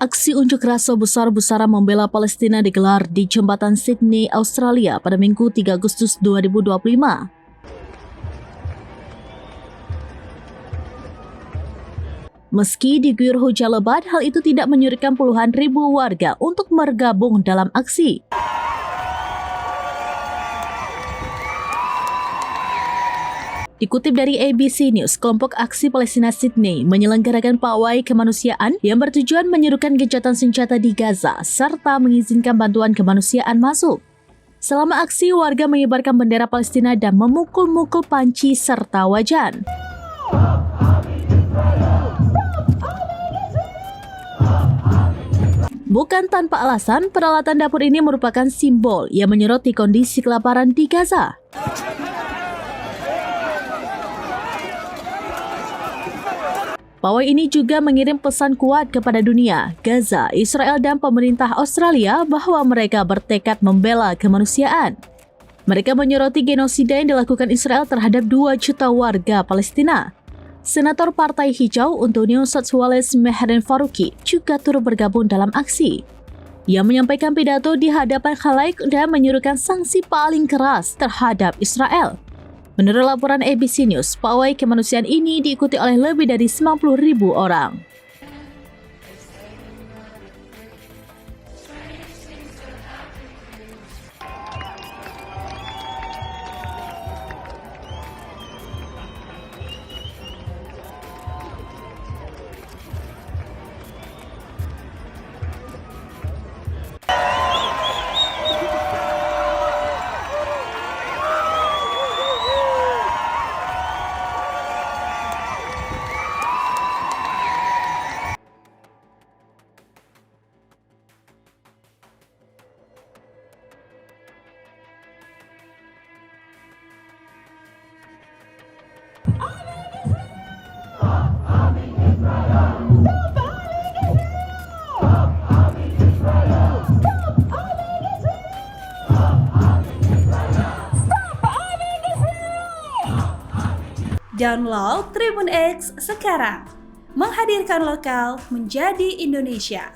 Aksi unjuk rasa besar-besaran membela Palestina digelar di Jembatan Sydney, Australia pada Minggu 3 Agustus 2025. Meski diguyur hujan lebat, hal itu tidak menyurutkan puluhan ribu warga untuk bergabung dalam aksi. Dikutip dari ABC News, kelompok aksi Palestina Sydney menyelenggarakan pawai kemanusiaan yang bertujuan menyerukan gencatan senjata di Gaza serta mengizinkan bantuan kemanusiaan masuk. Selama aksi, warga mengibarkan bendera Palestina dan memukul-mukul panci serta wajan. Bukan tanpa alasan, peralatan dapur ini merupakan simbol yang menyoroti kondisi kelaparan di Gaza. Pawai ini juga mengirim pesan kuat kepada dunia, Gaza, Israel, dan pemerintah Australia bahwa mereka bertekad membela kemanusiaan. Mereka menyoroti genosida yang dilakukan Israel terhadap 2 juta warga Palestina. Senator Partai Hijau untuk New South Wales Mehreen Faruqi juga turut bergabung dalam aksi. Ia menyampaikan pidato di hadapan khalayak dan menyuruhkan sanksi paling keras terhadap Israel. Menurut laporan ABC News, pawai kemanusiaan ini diikuti oleh lebih dari 90.000 orang. Download Tribun X sekarang, menghadirkan lokal menjadi Indonesia.